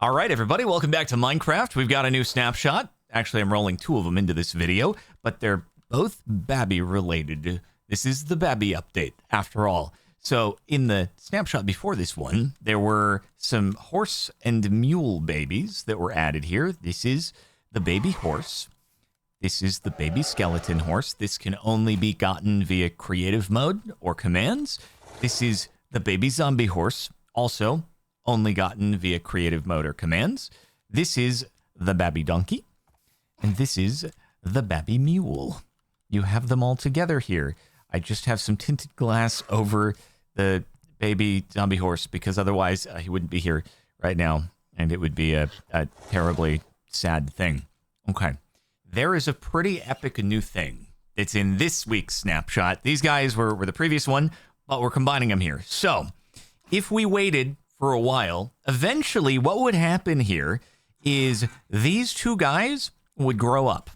All right, everybody, welcome back to Minecraft. We've got a new snapshot. Actually, I'm rolling two of them into this video, but they're both Babby related. This is the Babby update, after all. So in the snapshot before this one, there were some horse and mule babies that were added here. This is the baby horse. This is the baby skeleton horse. This can only be gotten via creative mode or commands. This is the baby zombie horse, also only gotten via creative mode or commands. This is the Babby donkey. And this is the Babby mule. You have them all together here. I just have some tinted glass over the baby zombie horse because otherwise he wouldn't be here right now. And it would be a terribly sad thing. Okay. There is a pretty epic new thing that's in this week's snapshot. These guys were the previous one, but we're combining them here. So if we waited for a while, eventually what would happen here is these two guys would grow up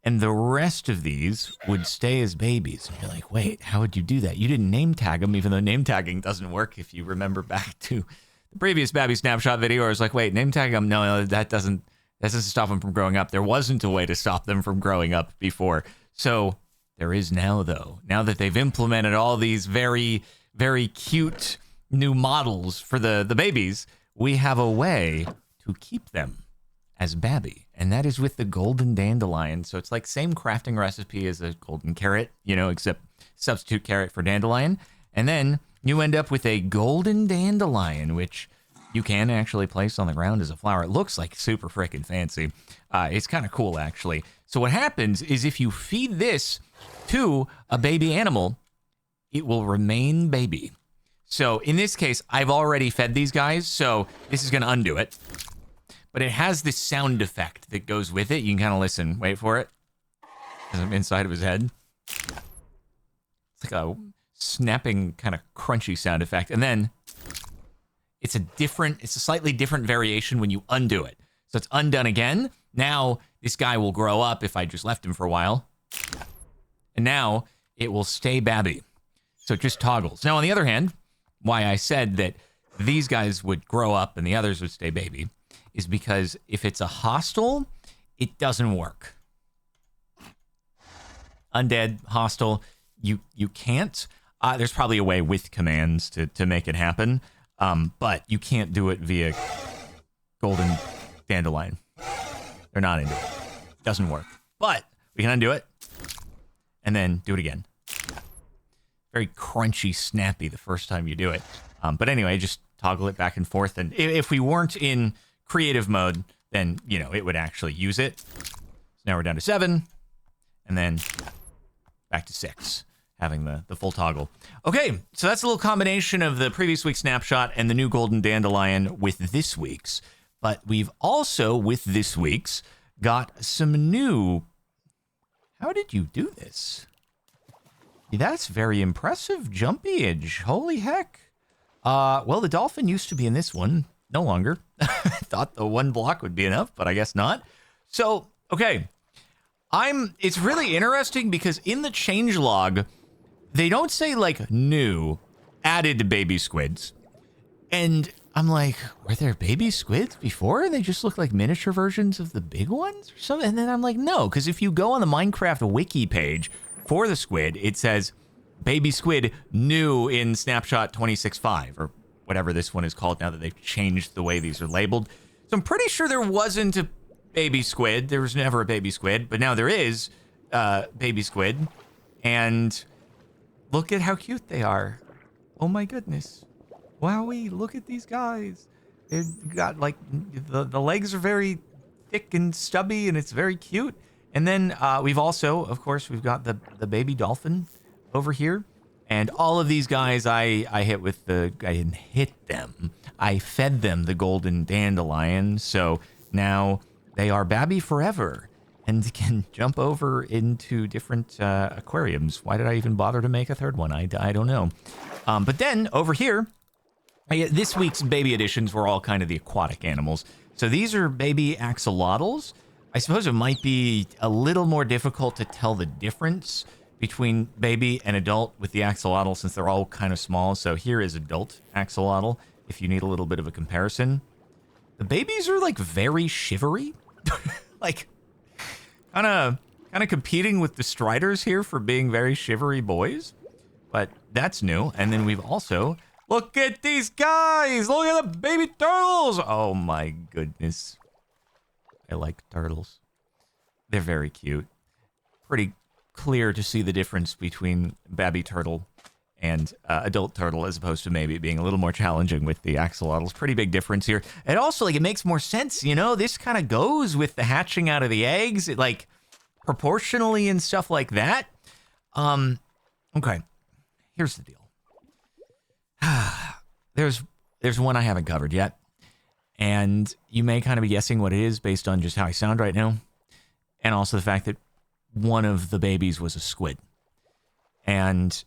and the rest of these would stay as babies. And you're like, wait, how would you do that? You didn't name tag them, even though name tagging doesn't work. If you remember back to the previous Babby snapshot video, I was like, wait, name tag them? No, that doesn't stop them from growing up. There wasn't a way to stop them from growing up before. So there is now, though. Now that they've implemented all these very, very cute new models for the babies, we have a way to keep them as Babby, and that is with the golden dandelion. So it's like same crafting recipe as a golden carrot, you know, except substitute carrot for dandelion, and then you end up with a golden dandelion, which you can actually place on the ground as a flower. It looks like super freaking fancy. It's kind of cool, actually. So what happens is if you feed this to a baby animal, it will remain baby. So in this case, I've already fed these guys, so this is going to undo it. But it has this sound effect that goes with it. You can kind of listen. Wait for it. As I'm inside of his head. It's like a snapping, kind of crunchy sound effect. And then it's a slightly different variation when you undo it. So it's undone again. Now this guy will grow up if I just left him for a while. And now it will stay Babby. So it just toggles. Now, on the other hand, why I said that these guys would grow up and the others would stay baby is because if it's a hostile, it doesn't work. Undead, hostile, you can't. There's probably a way with commands to make it happen, but you can't do it via golden dandelion. They're not into it. Doesn't work. But we can undo it and then do it again. Very crunchy, snappy the first time you do it. But anyway, just toggle it back and forth. And if we weren't in creative mode, then, you know, it would actually use it. So now we're down to 7. And then back to 6, having the full toggle. Okay, so that's a little combination of the previous week's snapshot and the new golden dandelion with this week's. But we've also, with this week's, got some new... How did you do this? That's very impressive jumpage. Holy heck. Well, the dolphin used to be in this one. No longer. I thought the one block would be enough, but I guess not. So, okay. It's really interesting because in the changelog, they don't say like new, added baby squids. And I'm like, were there baby squids before? They just look like miniature versions of the big ones or something. And then I'm like, no, because if you go on the Minecraft wiki page for the squid, it says baby squid new in snapshot 26.5 or whatever this one is called now that they've changed the way these are labeled. So I'm pretty sure there wasn't a baby squid. There was never a baby squid, but now there is baby squid. And look at how cute they are. Oh my goodness. Wowee, look at these guys. They've got like, the legs are very thick and stubby and it's very cute. And then we've also, of course, we've got the baby dolphin over here. And all of these guys I hit with I didn't hit them. I fed them the golden dandelion. So now they are Babby forever and can jump over into different aquariums. Why did I even bother to make a third one? I don't know. But then over here, this week's baby editions were all kind of the aquatic animals. So these are baby axolotls. I suppose it might be a little more difficult to tell the difference between baby and adult with the axolotl since they're all kind of small. So here is adult axolotl if you need a little bit of a comparison. The babies are like very shivery. Like kind of competing with the striders here for being very shivery boys. But that's new. And then we've also, look at these guys. Look at the baby turtles. Oh my goodness. I like turtles. They're very cute. Pretty clear to see the difference between baby turtle and adult turtle, as opposed to maybe being a little more challenging with the axolotls. Pretty big difference here. And also, like, it makes more sense, you know? This kind of goes with the hatching out of the eggs, like, proportionally and stuff like that. Okay. Here's the deal. There's one I haven't covered yet. And you may kind of be guessing what it is based on just how I sound right now. And also the fact that one of the babies was a squid. And,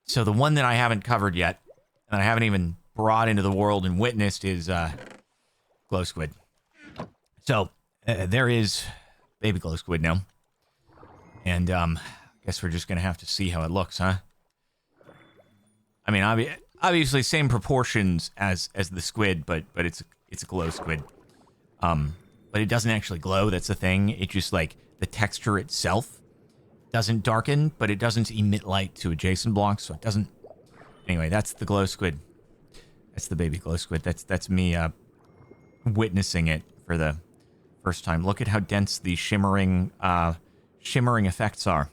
so the one that I haven't covered yet, and I haven't even brought into the world and witnessed, is glow squid. So there is baby glow squid now, and I guess we're just gonna have to see how it looks, huh? I mean, obviously same proportions as the squid, but it's a glow squid. But it doesn't actually glow. That's the thing. It just, like, the texture itself doesn't darken, but it doesn't emit light to adjacent blocks, so it doesn't. Anyway, that's the glow squid. That's the baby glow squid. That's me witnessing it for the first time. Look at how dense the shimmering effects are.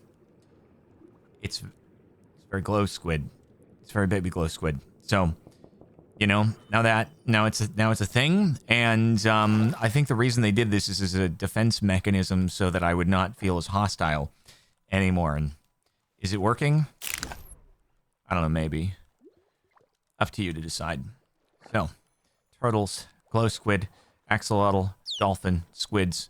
It's very glow squid. It's very baby glow squid. So, you know, now it's a thing, and I think the reason they did this is as a defense mechanism so that I would not feel as hostile anymore. And is it working? I don't know, maybe. Up to you to decide. So, turtles, glow squid, axolotl, dolphin, squids,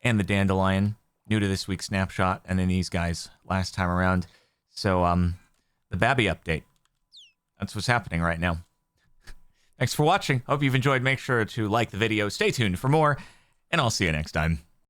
and the dandelion. New to this week's snapshot, and then these guys last time around. So, the Babby update. That's what's happening right now. Thanks for watching. Hope you've enjoyed. Make sure to like the video. Stay tuned for more, and I'll see you next time.